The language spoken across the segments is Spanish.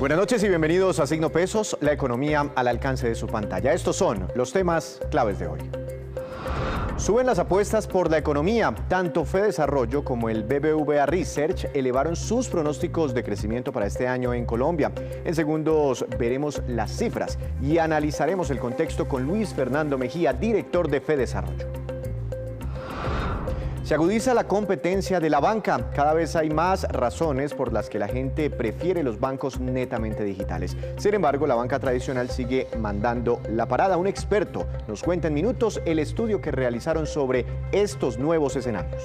Buenas noches y bienvenidos a Signo Pesos, la economía al alcance de su pantalla. Estos son los temas claves de hoy. Suben las apuestas por la economía. Tanto Fedesarrollo como el BBVA Research elevaron sus pronósticos de crecimiento para este año en Colombia. En segundos veremos las cifras y analizaremos el contexto con Luis Fernando Mejía, director de Fedesarrollo. Se agudiza la competencia de la banca. Cada vez hay más razones por las que la gente prefiere los bancos netamente digitales. Sin embargo, la banca tradicional sigue mandando la parada. Un experto nos cuenta en minutos el estudio que realizaron sobre estos nuevos escenarios.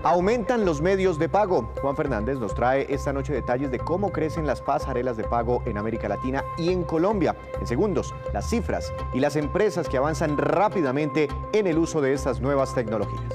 Aumentan los medios de pago. Juan Fernández nos trae esta noche detalles de cómo crecen las pasarelas de pago en América Latina y en Colombia. En segundos, las cifras y las empresas que avanzan rápidamente en el uso de estas nuevas tecnologías.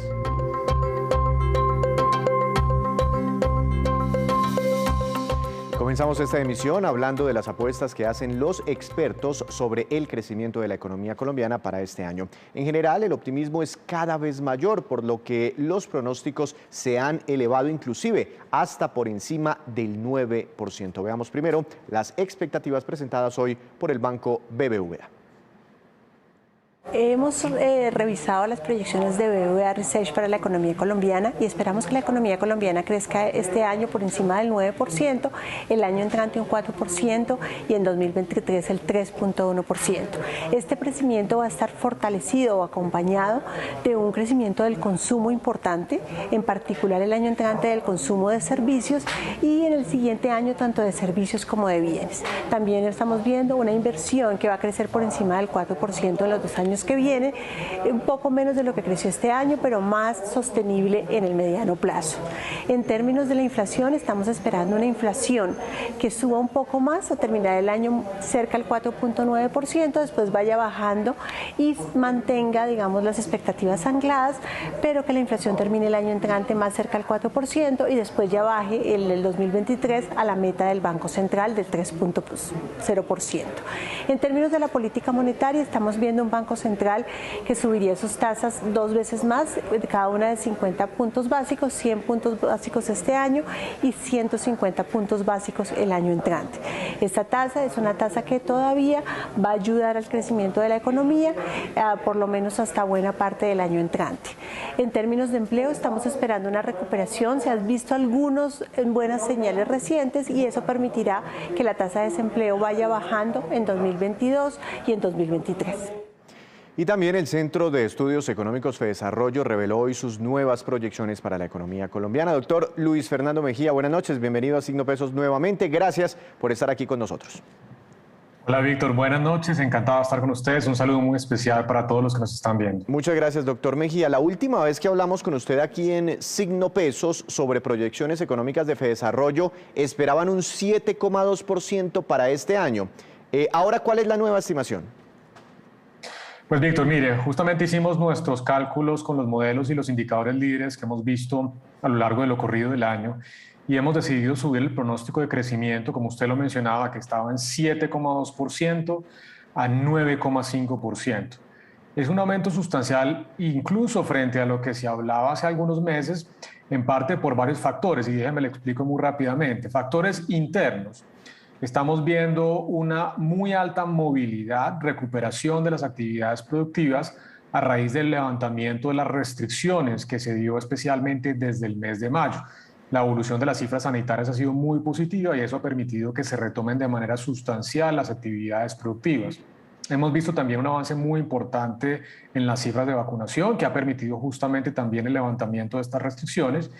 Comenzamos esta emisión hablando de las apuestas que hacen los expertos sobre el crecimiento de la economía colombiana para este año. En general, el optimismo es cada vez mayor, por lo que los pronósticos se han elevado inclusive hasta por encima del 9%. Veamos primero las expectativas presentadas hoy por el banco BBVA. Hemos revisado las proyecciones de BBVA Research para la economía colombiana y esperamos que la economía colombiana crezca este año por encima del 9%, el año entrante un 4% y en 2023 el 3.1%. Este crecimiento va a estar fortalecido o acompañado de un crecimiento del consumo importante, en particular el año entrante del consumo de servicios y en el siguiente año tanto de servicios como de bienes. También estamos viendo una inversión que va a crecer por encima del 4% en los 2 años que viene, un poco menos de lo que creció este año, pero más sostenible en el mediano plazo. En términos de la inflación, estamos esperando una inflación que suba un poco más a terminar el año cerca al 4.9%, después vaya bajando y mantenga, digamos, las expectativas ancladas, pero que la inflación termine el año entrante más cerca al 4% y después ya baje el 2023 a la meta del Banco Central del 3.0%. En términos de la política monetaria, estamos viendo un Banco Central que subiría sus tasas 2 veces más, cada una de 50 puntos básicos, 100 puntos básicos este año y 150 puntos básicos el año entrante. Esta tasa es una tasa que todavía va a ayudar al crecimiento de la economía, por lo menos hasta buena parte del año entrante. En términos de empleo, estamos esperando una recuperación. Se han visto algunas buenas señales recientes y eso permitirá que la tasa de desempleo vaya bajando en 2022 y en 2023. Y también el Centro de Estudios Económicos Fedesarrollo reveló hoy sus nuevas proyecciones para la economía colombiana. Doctor Luis Fernando Mejía, buenas noches, bienvenido a Signo Pesos nuevamente. Gracias por estar aquí con nosotros. Hola Víctor, buenas noches, encantado de estar con ustedes. Un saludo muy especial para todos los que nos están viendo. Muchas gracias, doctor Mejía. La última vez que hablamos con usted aquí en Signo Pesos sobre proyecciones económicas de Fedesarrollo, esperaban un 7,2% para este año. Ahora, ¿cuál es la nueva estimación? Pues Víctor, mire, justamente hicimos nuestros cálculos con los modelos y los indicadores líderes que hemos visto a lo largo de lo corrido del año y hemos decidido subir el pronóstico de crecimiento, como usted lo mencionaba, que estaba en 7,2% a 9,5%. Es un aumento sustancial incluso frente a lo que se hablaba hace algunos meses, en parte por varios factores, y déjeme le explico muy rápidamente. Factores internos. Estamos viendo una muy alta movilidad, recuperación de las actividades productivas a raíz del levantamiento de las restricciones que se dio especialmente desde el mes de mayo. La evolución de las cifras sanitarias ha sido muy positiva y eso ha permitido que se retomen de manera sustancial las actividades productivas. Hemos visto también un avance muy importante en las cifras de vacunación que ha permitido justamente también el levantamiento de estas restricciones.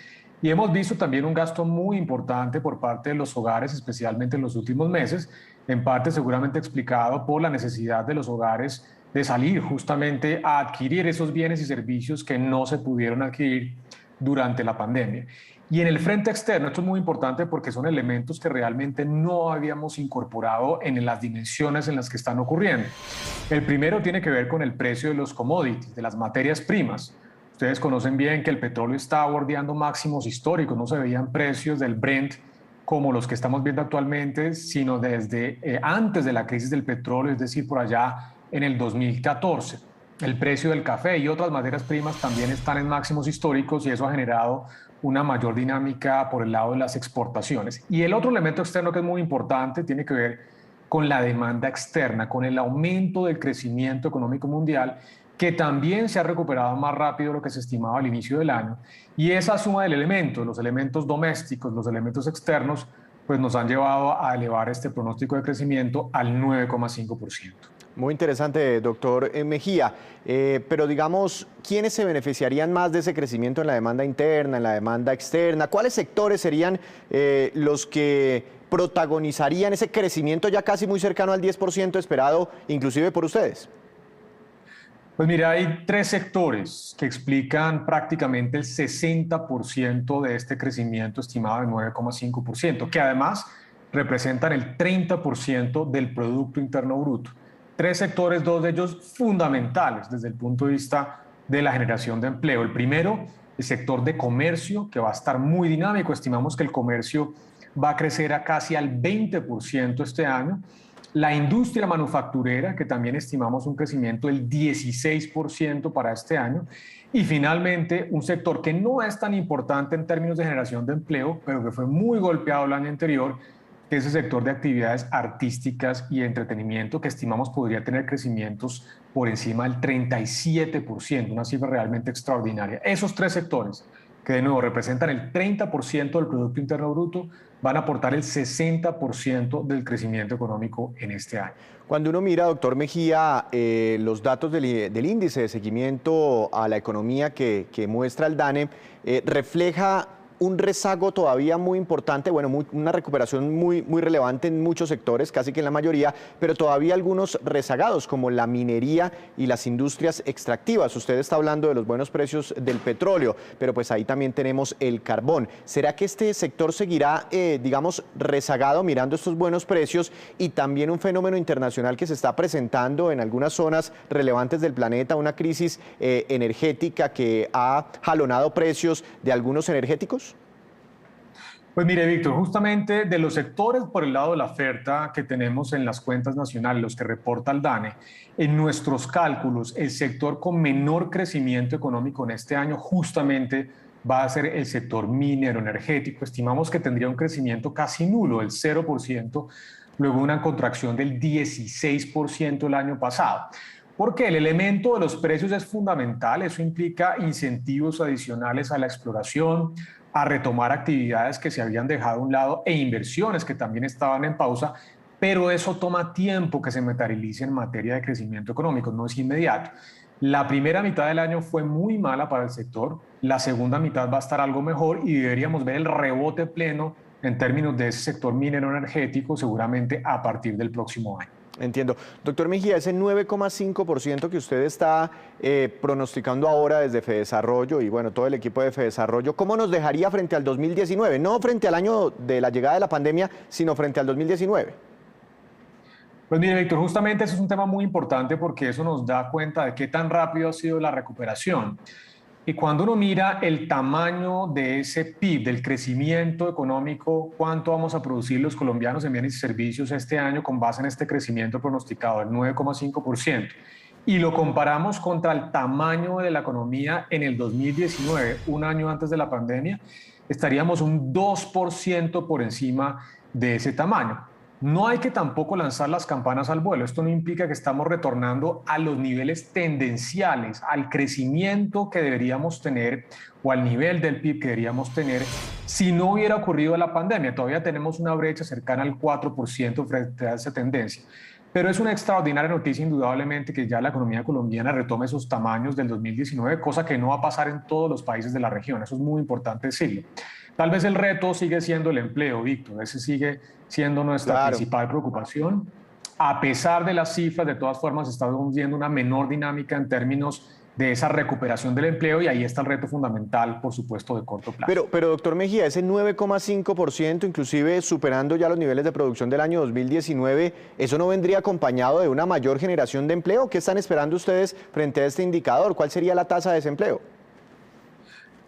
Y hemos visto también un gasto muy importante por parte de los hogares, especialmente en los últimos meses, en parte seguramente explicado por la necesidad de los hogares de salir justamente a adquirir esos bienes y servicios que no se pudieron adquirir durante la pandemia. Y en el frente externo, esto es muy importante porque son elementos que realmente no habíamos incorporado en las dimensiones en las que están ocurriendo. El primero tiene que ver con el precio de los commodities, de las materias primas. Ustedes conocen bien que el petróleo está bordeando máximos históricos, no se veían precios del Brent como los que estamos viendo actualmente, sino desde antes de la crisis del petróleo, es decir, por allá en el 2014. El precio del café y otras materias primas también están en máximos históricos y eso ha generado una mayor dinámica por el lado de las exportaciones. Y el otro elemento externo que es muy importante tiene que ver con la demanda externa, con el aumento del crecimiento económico mundial, que también se ha recuperado más rápido de lo que se estimaba al inicio del año. Y esa suma de elementos, los elementos domésticos, los elementos externos, pues nos han llevado a elevar este pronóstico de crecimiento al 9,5%. Muy interesante, doctor Mejía. Pero digamos, ¿quiénes se beneficiarían más de ese crecimiento en la demanda interna, en la demanda externa? ¿Cuáles sectores serían los que protagonizarían ese crecimiento ya casi muy cercano al 10% esperado, inclusive por ustedes? Pues mira, hay tres sectores que explican prácticamente el 60% de este crecimiento estimado de 9,5%, que además representan el 30% del Producto Interno Bruto. Tres sectores, dos de ellos fundamentales desde el punto de vista de la generación de empleo. El primero, el sector de comercio, que va a estar muy dinámico. Estimamos que el comercio va a crecer a casi al 20% este año. La industria manufacturera, que también estimamos un crecimiento del 16% para este año. Y finalmente, un sector que no es tan importante en términos de generación de empleo, pero que fue muy golpeado el año anterior, que es el sector de actividades artísticas y entretenimiento, que estimamos podría tener crecimientos por encima del 37%, una cifra realmente extraordinaria. Esos tres sectores, que de nuevo representan el 30% del Producto Interno Bruto, van a aportar el 60% del crecimiento económico en este año. Cuando uno mira, doctor Mejía, los datos del índice de seguimiento a la economía que muestra el DANE, refleja un rezago todavía muy importante, bueno, una recuperación muy relevante en muchos sectores, casi que en la mayoría, pero todavía algunos rezagados, como la minería y las industrias extractivas. Usted está hablando de los buenos precios del petróleo, pero pues ahí también tenemos el carbón. ¿Será que este sector seguirá, digamos, rezagado mirando estos buenos precios y también un fenómeno internacional que se está presentando en algunas zonas relevantes del planeta, una crisis energética que ha jalonado precios de algunos energéticos? Pues mire, Víctor, justamente de los sectores por el lado de la oferta que tenemos en las cuentas nacionales, los que reporta el DANE, en nuestros cálculos, el sector con menor crecimiento económico en este año justamente va a ser el sector minero energético. Estimamos que tendría un crecimiento casi nulo, el 0%, luego una contracción del 16% el año pasado. Porque el elemento de los precios es fundamental, eso implica incentivos adicionales a la exploración, a retomar actividades que se habían dejado a un lado e inversiones que también estaban en pausa, pero eso toma tiempo que se materialice en materia de crecimiento económico, no es inmediato. La primera mitad del año fue muy mala para el sector, la segunda mitad va a estar algo mejor y deberíamos ver el rebote pleno en términos de ese sector minero energético seguramente a partir del próximo año. Entiendo. Doctor Mejía, ese 9,5% que usted está pronosticando ahora desde Fedesarrollo y bueno, todo el equipo de Fedesarrollo, ¿cómo nos dejaría frente al 2019? No frente al año de la llegada de la pandemia, sino frente al 2019. Pues mire, Víctor, justamente eso es un tema muy importante porque eso nos da cuenta de qué tan rápido ha sido la recuperación. Y cuando uno mira el tamaño de ese PIB, del crecimiento económico, cuánto vamos a producir los colombianos en bienes y servicios este año con base en este crecimiento pronosticado del 9,5%, y lo comparamos contra el tamaño de la economía en el 2019, un año antes de la pandemia, estaríamos un 2% por encima de ese tamaño. No hay que tampoco lanzar las campanas al vuelo. Esto no implica que estamos retornando a los niveles tendenciales, al crecimiento que deberíamos tener o al nivel del PIB que deberíamos tener si no hubiera ocurrido la pandemia. Todavía tenemos una brecha cercana al 4% frente a esa tendencia. Pero es una extraordinaria noticia, indudablemente, que ya la economía colombiana retome esos tamaños del 2019, cosa que no va a pasar en todos los países de la región. Eso es muy importante decirlo. Tal vez el reto sigue siendo el empleo, Víctor. Ese sigue siendo nuestra principal preocupación. A pesar de las cifras, de todas formas, estamos viendo una menor dinámica en términos de esa recuperación del empleo y ahí está el reto fundamental, por supuesto, de corto plazo. Pero doctor Mejía, ese 9,5%, inclusive superando ya los niveles de producción del año 2019, ¿eso no vendría acompañado de una mayor generación de empleo? ¿Qué están esperando ustedes frente a este indicador? ¿Cuál sería la tasa de desempleo?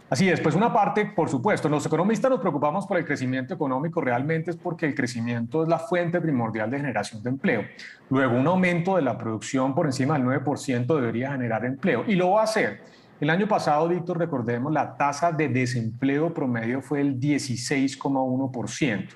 Así es, pues una parte, por supuesto, los economistas nos preocupamos por el crecimiento económico, realmente es porque el crecimiento es la fuente primordial de generación de empleo. Luego, un aumento de la producción por encima del 9% debería generar empleo y lo va a hacer. El año pasado, Víctor, recordemos, la tasa de desempleo promedio fue el 16,1%.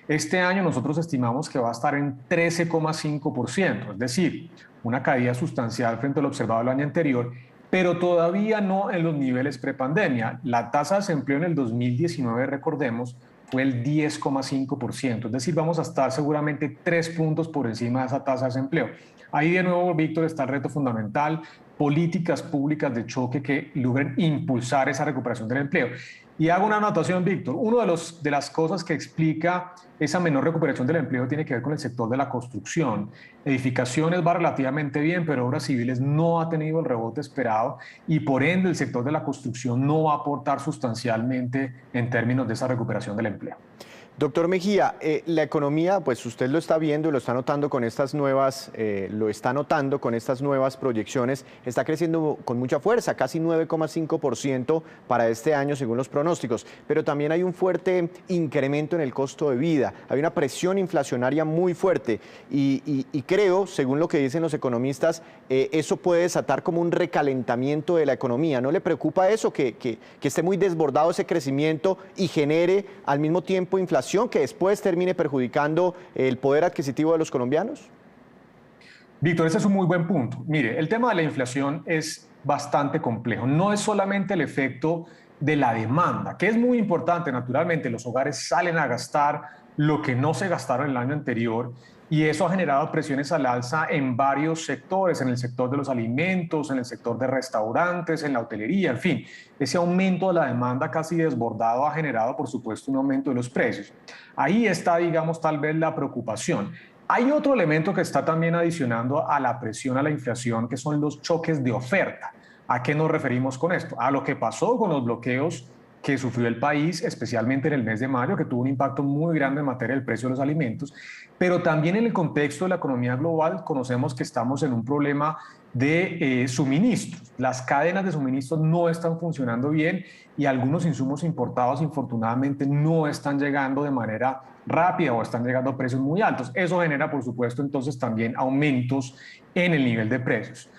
Este año nosotros estimamos que va a estar en 13,5%, es decir, una caída sustancial frente al observado el año anterior, pero todavía no en los niveles prepandemia. La tasa de desempleo en el 2019, recordemos, fue el 10,5%, es decir, vamos a estar seguramente 3 puntos por encima de esa tasa de desempleo. Ahí de nuevo, Víctor, está el reto fundamental, políticas públicas de choque que logren impulsar esa recuperación del empleo. Y hago una anotación, Víctor. Una de las cosas que explica esa menor recuperación del empleo tiene que ver con el sector de la construcción. Edificaciones va relativamente bien, pero obras civiles no ha tenido el rebote esperado y por ende el sector de la construcción no va a aportar sustancialmente en términos de esa recuperación del empleo. Doctor Mejía, la economía, pues usted lo está viendo y lo está notando con estas nuevas, proyecciones, está creciendo con mucha fuerza, casi 9,5% para este año según los pronósticos, pero también hay un fuerte incremento en el costo de vida, hay una presión inflacionaria muy fuerte y creo, según lo que dicen los economistas, eso puede desatar como un recalentamiento de la economía. ¿No le preocupa eso, que esté muy desbordado ese crecimiento y genere al mismo tiempo inflación que después termine perjudicando el poder adquisitivo de los colombianos? Víctor, ese es un muy buen punto. Mire, el tema de la inflación es bastante complejo. No es solamente el efecto de la demanda, que es muy importante, naturalmente. Los hogares salen a gastar lo que no se gastaron el año anterior y eso ha generado presiones al alza en varios sectores, en el sector de los alimentos, en el sector de restaurantes, en la hotelería, en fin. Ese aumento de la demanda casi desbordado ha generado, por supuesto, un aumento de los precios. Ahí está, digamos, tal vez la preocupación. Hay otro elemento que está también adicionando a la presión a la inflación, que son los choques de oferta. ¿A qué nos referimos con esto? A lo que pasó con los bloqueos que sufrió el país, especialmente en el mes de mayo, que tuvo un impacto muy grande en materia del precio de los alimentos, pero también en el contexto de la economía global conocemos que estamos en un problema de suministros. Las cadenas de suministros no están funcionando bien y algunos insumos importados, infortunadamente, no están llegando de manera rápida o están llegando a precios muy altos. Eso genera, por supuesto, entonces también aumentos en el nivel de precios.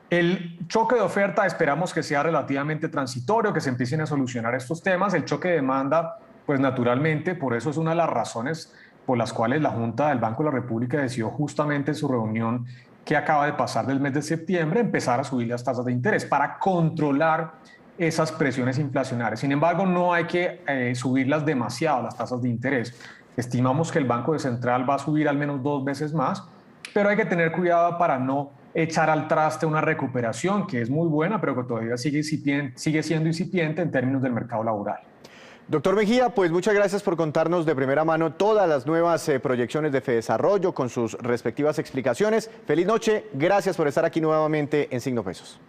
El choque de oferta esperamos que sea relativamente transitorio, que se empiecen a solucionar estos temas. El choque de demanda, pues naturalmente, por eso es una de las razones por las cuales la Junta del Banco de la República decidió justamente en su reunión que acaba de pasar del mes de septiembre empezar a subir las tasas de interés para controlar esas presiones inflacionarias. Sin embargo, no hay que subirlas demasiado, las tasas de interés. Estimamos que el Banco Central va a subir al menos 2 veces más, pero hay que tener cuidado para no echar al traste una recuperación que es muy buena, pero que todavía sigue siendo incipiente en términos del mercado laboral. Doctor Mejía, pues muchas gracias por contarnos de primera mano todas las nuevas proyecciones de Fedesarrollo con sus respectivas explicaciones. Feliz noche, gracias por estar aquí nuevamente en Signo Pesos.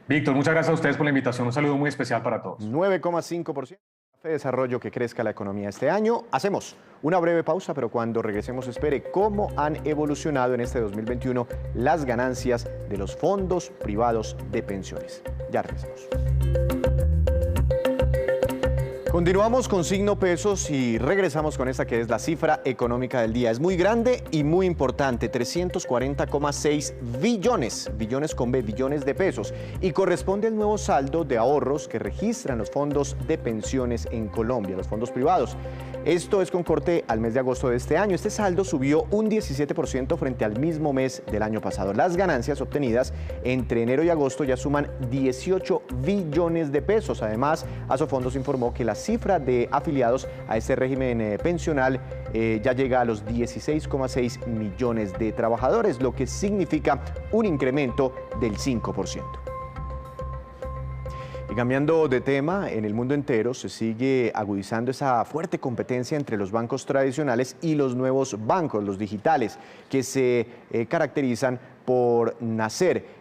Víctor, muchas gracias a ustedes por la invitación, un saludo muy especial para todos. 9,5%. Desarrollo que crezca la economía este año. Hacemos una breve pausa, pero cuando regresemos espere cómo han evolucionado en este 2021 las ganancias de los fondos privados de pensiones. Ya regresamos. Continuamos con Signo Pesos y regresamos con esta que es la cifra económica del día. Es muy grande y muy importante, 340,6 billones, billones con B, billones de pesos, y corresponde al nuevo saldo de ahorros que registran los fondos de pensiones en Colombia, los fondos privados. Esto es con corte al mes de agosto de este año. Este saldo subió un 17% frente al mismo mes del año pasado. Las ganancias obtenidas entre enero y agosto ya suman 18 billones de pesos. Además, Asofondos informó que la cifra de afiliados a este régimen pensional ya llega a los 16,6 millones de trabajadores, lo que significa un incremento del 5%. Y cambiando de tema, en el mundo entero se sigue agudizando esa fuerte competencia entre los bancos tradicionales y los nuevos bancos, los digitales, que se caracterizan por nacer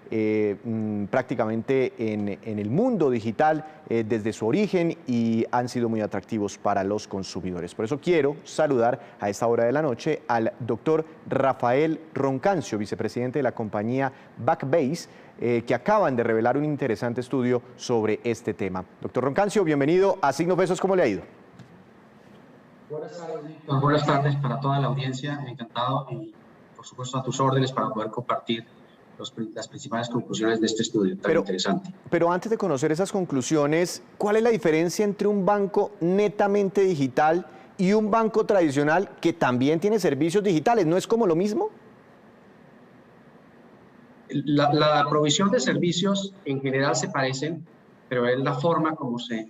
prácticamente en el mundo digital desde su origen y han sido muy atractivos para los consumidores. Por eso quiero saludar a esta hora de la noche al doctor Rafael Roncancio, vicepresidente de la compañía Backbase, que acaban de revelar un interesante estudio sobre este tema. Doctor Roncancio, bienvenido a Signo Pesos, ¿cómo le ha ido? Buenas tardes, Víctor. Buenas tardes para toda la audiencia, encantado y por supuesto a tus órdenes para poder compartir las principales conclusiones de este estudio tan interesante. Pero antes de conocer esas conclusiones, ¿cuál es la diferencia entre un banco netamente digital y un banco tradicional que también tiene servicios digitales? ¿No es como lo mismo? La provisión de servicios en general se parecen, pero es la forma como se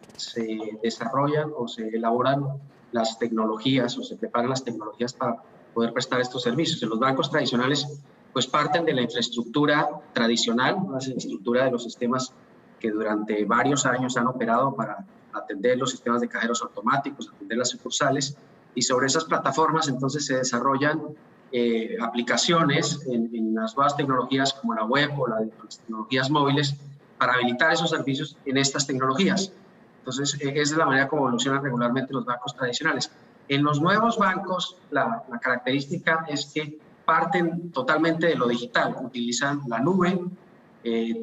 desarrollan o se elaboran las tecnologías o se preparan las tecnologías para poder prestar estos servicios. En los bancos tradicionales, pues parten de la infraestructura tradicional, la infraestructura de los sistemas que durante varios años han operado para atender los sistemas de cajeros automáticos, atender las sucursales, y sobre esas plataformas entonces se desarrollan aplicaciones en las nuevas tecnologías como la web o las tecnologías móviles para habilitar esos servicios en estas tecnologías. Entonces, esa es la manera como evolucionan regularmente los bancos tradicionales. En los nuevos bancos, la característica es que parten totalmente de lo digital, utilizan la nube,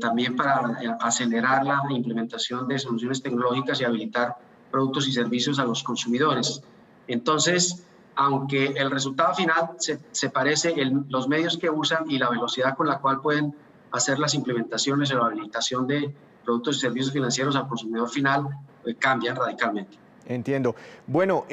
también para acelerar la implementación de soluciones tecnológicas y habilitar productos y servicios a los consumidores. Entonces, aunque el resultado final se parece, los medios que usan y la velocidad con la cual pueden hacer las implementaciones o la habilitación de productos y servicios financieros al consumidor final cambian radicalmente. Entiendo. Bueno,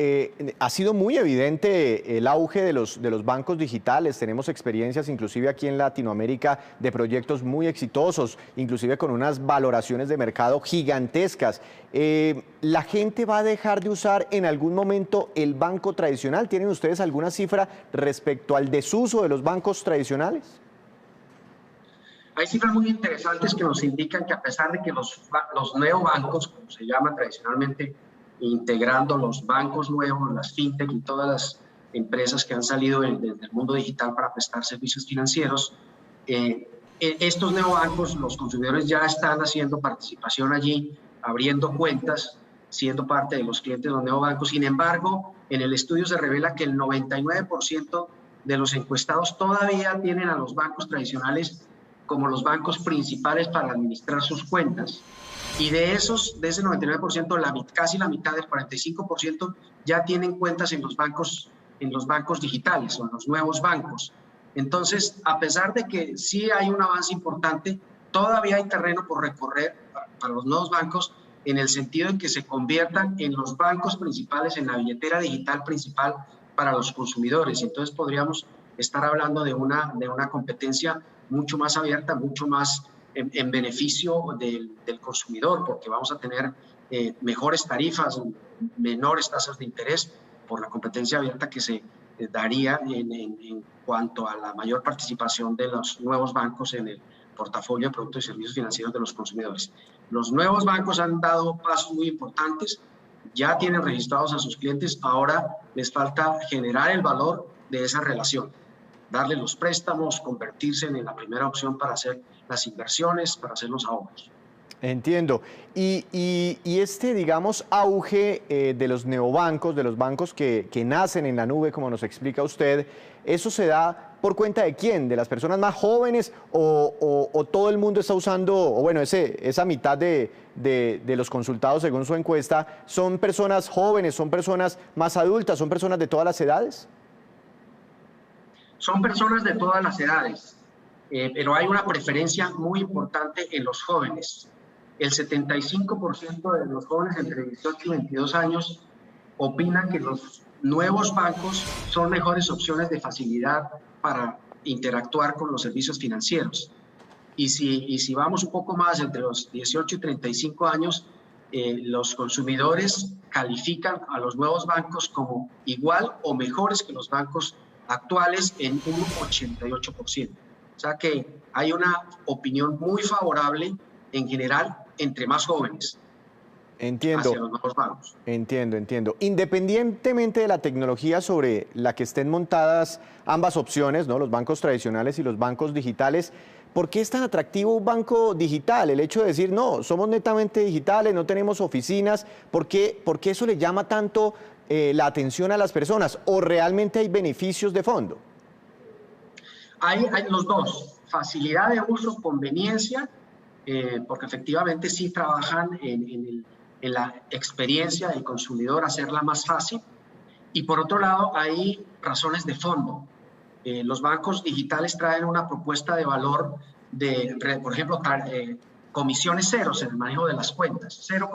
ha sido muy evidente el auge de los bancos digitales. Tenemos experiencias inclusive aquí en Latinoamérica de proyectos muy exitosos, inclusive con unas valoraciones de mercado gigantescas. ¿La gente va a dejar de usar en algún momento el banco tradicional? ¿Tienen ustedes alguna cifra respecto al desuso de los bancos tradicionales? Hay cifras muy interesantes que nos indican que a pesar de que los neobancos, como se llama tradicionalmente, integrando los bancos nuevos, las fintech y todas las empresas que han salido desde el mundo digital para prestar servicios financieros, estos neobancos, los consumidores ya están haciendo participación allí, abriendo cuentas, siendo parte de los clientes de los neobancos. Sin embargo, en el estudio se revela que el 99% de los encuestados todavía tienen a los bancos tradicionales como los bancos principales para administrar sus cuentas. Y de ese 99%, casi la mitad, del 45%, ya tienen cuentas en los bancos digitales o en los nuevos bancos. Entonces, a pesar de que sí hay un avance importante, todavía hay terreno por recorrer para los nuevos bancos en el sentido en que se conviertan en los bancos principales, en la billetera digital principal para los consumidores. Entonces, podríamos estar hablando de una competencia mucho más abierta, mucho más en beneficio del consumidor, porque vamos a tener mejores tarifas, menores tasas de interés por la competencia abierta que se daría en cuanto a la mayor participación de los nuevos bancos en el portafolio de productos y servicios financieros de los consumidores. Los nuevos bancos han dado pasos muy importantes, ya tienen registrados a sus clientes, ahora les falta generar el valor de esa relación, darle los préstamos, convertirse en la primera opción para hacer las inversiones, para hacer los ahorros. Entiendo. Y este, digamos, auge de los neobancos, de los bancos que nacen en la nube, como nos explica usted, ¿eso se da por cuenta de quién? ¿De las personas más jóvenes o todo el mundo está usando, o bueno, esa mitad de los consultados según su encuesta, son personas jóvenes, son personas más adultas, son personas de todas las edades? Son personas de todas las edades, pero hay una preferencia muy importante en los jóvenes. El 75% de los jóvenes entre 18 y 22 años opinan que los nuevos bancos son mejores opciones de facilidad para interactuar con los servicios financieros. Y si vamos un poco más, entre los 18 y 35 años, los consumidores califican a los nuevos bancos como igual o mejores que los bancos actuales en un 88%. O sea que hay una opinión muy favorable en general entre más jóvenes. Entiendo. Hacia los nuevos bancos. Entiendo. Independientemente de la tecnología sobre la que estén montadas ambas opciones, ¿no? Los bancos tradicionales y los bancos digitales, ¿por qué es tan atractivo un banco digital? El hecho de decir, no, somos netamente digitales, no tenemos oficinas, ¿por qué eso le llama tanto la atención a las personas? ¿O realmente hay beneficios de fondo? Hay los dos, facilidad de uso, conveniencia, porque efectivamente sí trabajan en la experiencia del consumidor, hacerla más fácil. Y por otro lado, hay razones de fondo. Los bancos digitales traen una propuesta de valor por ejemplo, comisiones ceros en el manejo de las cuentas, cero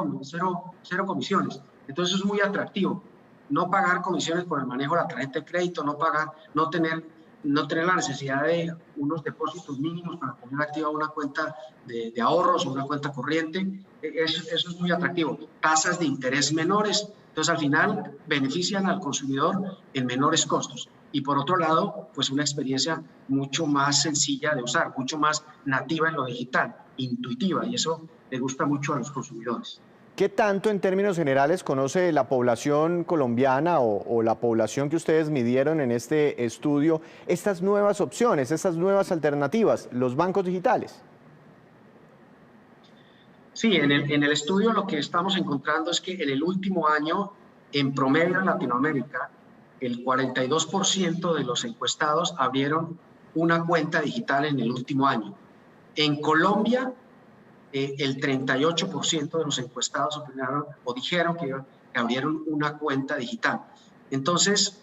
comisiones. Entonces es muy atractivo. No pagar comisiones por el manejo de la tarjeta de crédito, no tener la necesidad de unos depósitos mínimos para poner activa una cuenta de ahorros o una cuenta corriente. Eso es muy atractivo. Tasas de interés menores. Entonces, al final, benefician al consumidor en menores costos. Y por otro lado, pues una experiencia mucho más sencilla de usar, mucho más nativa en lo digital, intuitiva, y eso le gusta mucho a los consumidores. ¿Qué tanto en términos generales conoce la población colombiana o la población que ustedes midieron en este estudio estas nuevas opciones, estas nuevas alternativas, los bancos digitales? Sí, en el estudio lo que estamos encontrando es que en el último año, en promedio en Latinoamérica, el 42% de los encuestados abrieron una cuenta digital en el último año. En Colombia, el 38% de los encuestados opinaron o dijeron que abrieron una cuenta digital. Entonces,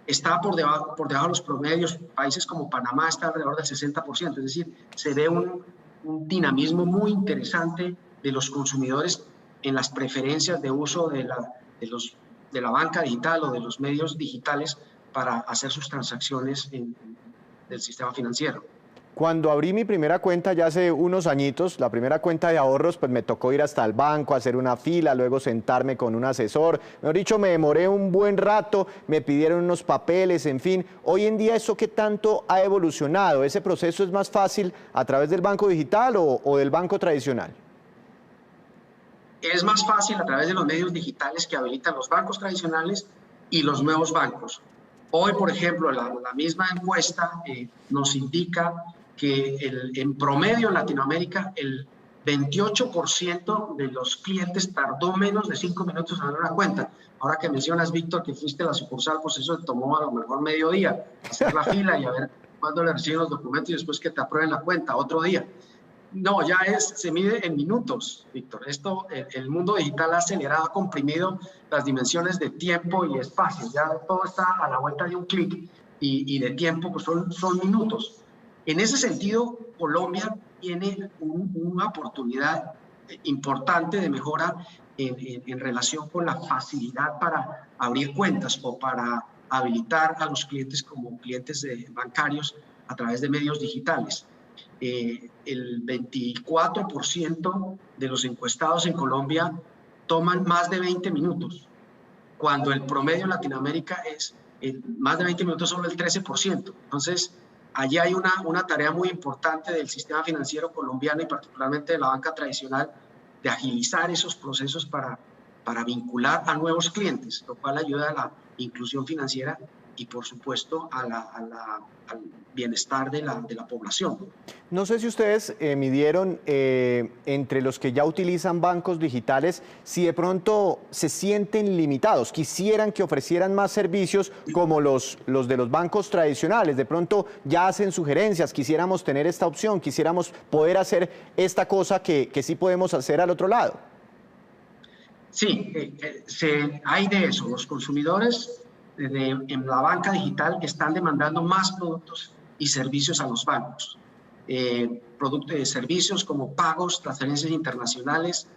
está por debajo de los promedios. Países como Panamá está alrededor del 60%, es decir, se ve un dinamismo muy interesante de los consumidores en las preferencias de uso de la banca digital o de los medios digitales para hacer sus transacciones del sistema financiero. Cuando abrí mi primera cuenta ya hace unos añitos, la primera cuenta de ahorros, pues me tocó ir hasta el banco, hacer una fila, luego sentarme con un asesor. Mejor dicho, me demoré un buen rato, me pidieron unos papeles, en fin. Hoy en día, ¿eso qué tanto ha evolucionado? ¿Ese proceso es más fácil a través del banco digital o del banco tradicional? Es más fácil a través de los medios digitales que habilitan los bancos tradicionales y los nuevos bancos. Hoy, por ejemplo, la misma encuesta nos indica que en promedio en Latinoamérica el 28% de los clientes tardó menos de 5 minutos en abrir una cuenta. Ahora que mencionas, Víctor, que fuiste a la sucursal, pues eso te tomó a lo mejor medio día, hacer la fila y a ver cuándo le reciben los documentos y después que te aprueben la cuenta, otro día. No, ya se mide en minutos, Víctor. El mundo digital ha acelerado, ha comprimido las dimensiones de tiempo y espacio. Ya todo está a la vuelta de un clic y de tiempo pues son minutos. En ese sentido, Colombia tiene una oportunidad importante de mejora en relación con la facilidad para abrir cuentas o para habilitar a los clientes como clientes bancarios a través de medios digitales. El 24% de los encuestados en Colombia toman más de 20 minutos, cuando el promedio en Latinoamérica es más de 20 minutos, solo el 13%. Entonces, allí hay una tarea muy importante del sistema financiero colombiano y particularmente de la banca tradicional de agilizar esos procesos para vincular a nuevos clientes, lo cual ayuda a la inclusión financiera y, por supuesto, al bienestar de la población. No sé si ustedes midieron entre los que ya utilizan bancos digitales, si de pronto se sienten limitados, quisieran que ofrecieran más servicios como los de los bancos tradicionales, de pronto ya hacen sugerencias, quisiéramos tener esta opción, quisiéramos poder hacer esta cosa que sí podemos hacer al otro lado. Sí, hay de eso. Los consumidores en la banca digital están demandando más productos y servicios a los bancos. Servicios como pagos, transferencias internacionales,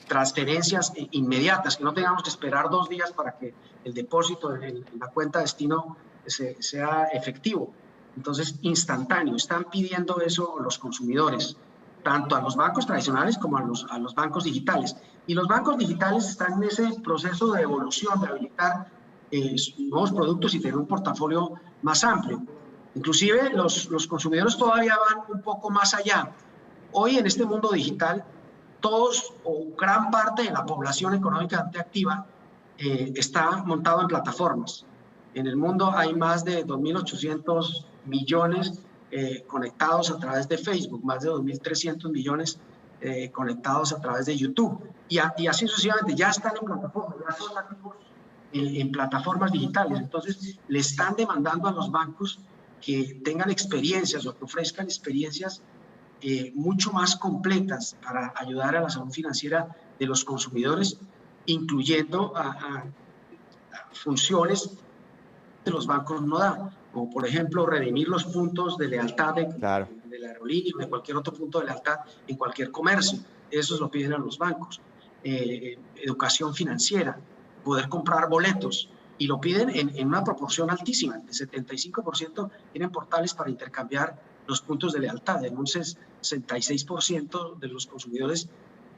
transferencias inmediatas, que no tengamos que esperar 2 días para que el depósito en la cuenta de destino sea efectivo. Entonces, instantáneo. Están pidiendo eso los consumidores, tanto a los bancos tradicionales como a los bancos digitales. Y los bancos digitales están en ese proceso de evolución, de habilitar nuevos productos y tener un portafolio más amplio. Inclusive los consumidores todavía van un poco más allá. Hoy en este mundo digital, todos o gran parte de la población económicamente activa está montado en plataformas. En el mundo hay más de 2.800 millones conectados a través de Facebook, más de 2.300 millones conectados a través de YouTube. Y así sucesivamente, ya están en plataformas, ya son nativos en plataformas digitales. Entonces, le están demandando a los bancos que tengan experiencias o que ofrezcan experiencias mucho más completas para ayudar a la salud financiera de los consumidores, incluyendo a funciones que los bancos no dan, como por ejemplo redimir los puntos de lealtad de la la aerolínea o de cualquier otro punto de lealtad en cualquier comercio. Eso lo piden a los bancos. Educación financiera, poder comprar boletos, y lo piden en una proporción altísima. El 75% tienen portales para intercambiar los puntos de lealtad. En un 66% de los consumidores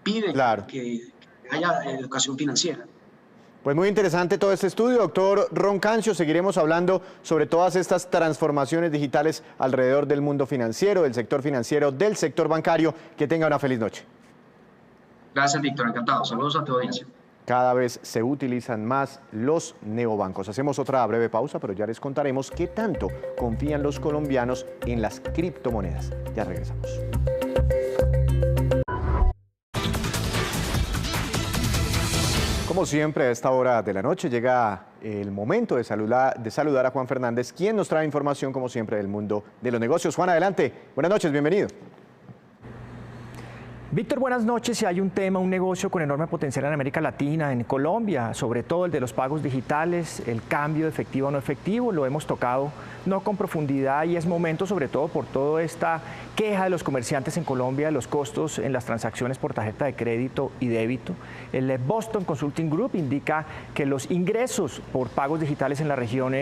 piden que haya educación financiera. Pues muy interesante todo este estudio, doctor Ron Cancio. Seguiremos hablando sobre todas estas transformaciones digitales alrededor del mundo financiero, del sector bancario. Que tenga una feliz noche. Gracias, Víctor. Encantado. Saludos a tu audiencia. Cada vez se utilizan más los neobancos. Hacemos otra breve pausa, pero ya les contaremos qué tanto confían los colombianos en las criptomonedas. Ya regresamos. Como siempre, a esta hora de la noche llega el momento de saludar a Juan Fernández, quien nos trae información, como siempre, del mundo de los negocios. Juan, adelante. Buenas noches, bienvenido. Víctor, buenas noches. Si hay un tema, un negocio con enorme potencial en América Latina, en Colombia, sobre todo el de los pagos digitales, el cambio de efectivo a no efectivo, lo hemos tocado no con profundidad y es momento, sobre todo por toda esta queja de los comerciantes en Colombia de los costos en las transacciones por tarjeta de crédito y débito. El Boston Consulting Group indica que los ingresos por pagos digitales en la región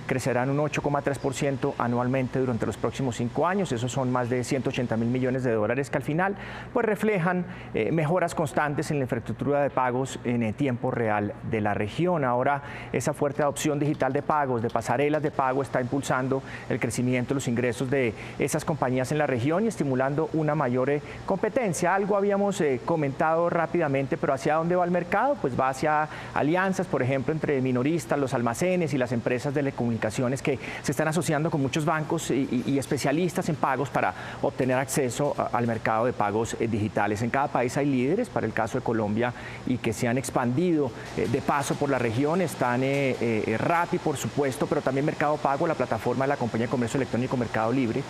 crecerán un 8,3% anualmente durante los próximos 5 años. Esos son más de 180.000 millones de dólares que al final pues reflejan mejoras constantes en la infraestructura de pagos en tiempo real de la región. Ahora esa fuerte adopción digital de pagos, de pasarelas de pago, está impulsando el crecimiento de los ingresos de esas compañías en la región y estimulando una mayor competencia. Algo habíamos comentado rápidamente, pero ¿hacia dónde va el mercado? Pues va hacia alianzas, por ejemplo, entre minoristas, los almacenes y las empresas de telecomunicaciones que se están asociando con muchos bancos y especialistas en pagos para obtener acceso al mercado de pagos digitales. En cada país hay líderes, para el caso de Colombia, y que se han expandido de paso por la región. Están Rappi, por supuesto, pero también Mercado Pago, la plataforma de la compañía de comercio electrónico Mercado Libre.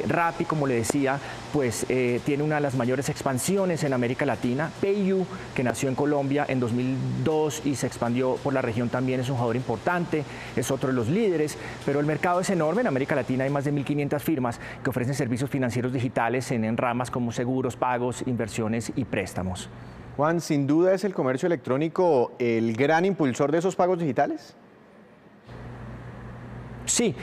Rappi, como le decía, pues tiene una de las mayores expansiones en América Latina. PayU, que nació en Colombia en 2002 y se expandió por la región, también es un jugador importante, es otro de los líderes, pero el mercado es enorme. En América Latina hay más de 1.500 firmas que ofrecen servicios financieros digitales en ramas como seguros, pagos, inversiones y préstamos. Juan, sin duda es el comercio electrónico el gran impulsor de esos pagos digitales. Sí.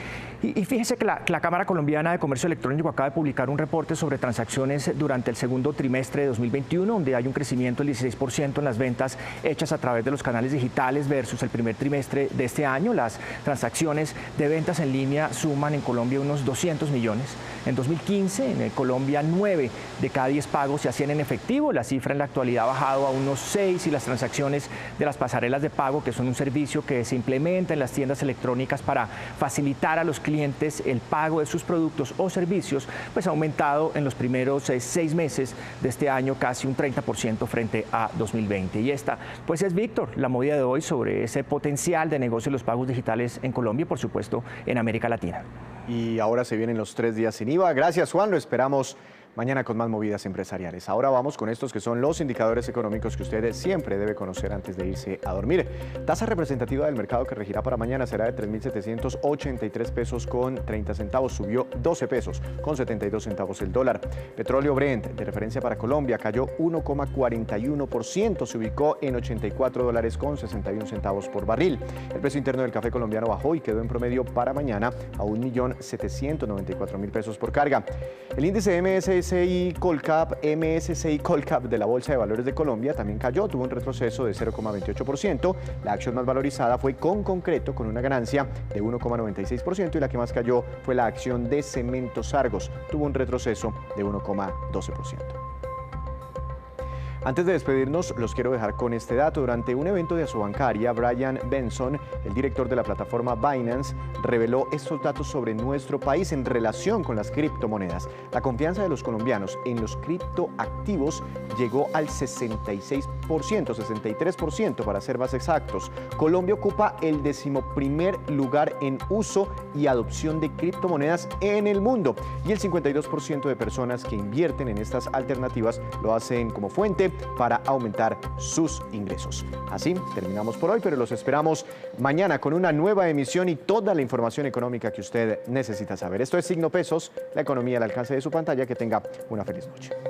Y fíjese que la Cámara Colombiana de Comercio Electrónico acaba de publicar un reporte sobre transacciones durante el segundo trimestre de 2021, donde hay un crecimiento del 16% en las ventas hechas a través de los canales digitales versus el primer trimestre de este año. Las transacciones de ventas en línea suman en Colombia unos 200 millones. En 2015, en Colombia, 9 de cada 10 pagos se hacían en efectivo. La cifra en la actualidad ha bajado a unos 6 y las transacciones de las pasarelas de pago, que son un servicio que se implementa en las tiendas electrónicas para facilitar a los clientes el pago de sus productos o servicios, pues ha aumentado en los primeros 6 meses de este año casi un 30% frente a 2020. Y esta, pues es, Víctor, la movida de hoy sobre ese potencial de negocio de los pagos digitales en Colombia y, por supuesto, en América Latina. Y ahora se vienen los 3 días sin IVA. Gracias, Juan. Lo esperamos mañana con más movidas empresariales. Ahora vamos con estos que son los indicadores económicos que usted siempre debe conocer antes de irse a dormir. Tasa representativa del mercado que regirá para mañana será de 3.783 pesos con 30 centavos. Subió 12 pesos con 72 centavos el dólar. Petróleo Brent, de referencia para Colombia, cayó 1,41%. Se ubicó en $84 con 61 centavos por barril. El precio interno del café colombiano bajó y quedó en promedio para mañana a 1.794.000 pesos por carga. El índice MSCI Colcap de la Bolsa de Valores de Colombia también cayó, tuvo un retroceso de 0,28%. La acción más valorizada fue Concreto, con una ganancia de 1,96%, y la que más cayó fue la acción de Cementos Argos, tuvo un retroceso de 1,12%. Antes de despedirnos, los quiero dejar con este dato. Durante un evento de Asobancaria, Brian Benson, el director de la plataforma Binance, reveló estos datos sobre nuestro país en relación con las criptomonedas. La confianza de los colombianos en los criptoactivos llegó al 63% para ser más exactos. Colombia ocupa el 11º lugar en uso y adopción de criptomonedas en el mundo, y el 52% de personas que invierten en estas alternativas lo hacen como fuente qué para aumentar sus ingresos. Así terminamos por hoy, pero los esperamos mañana con una nueva emisión y toda la información económica que usted necesita saber. Esto es Signo Pesos, la economía al alcance de su pantalla. Que tenga una feliz noche.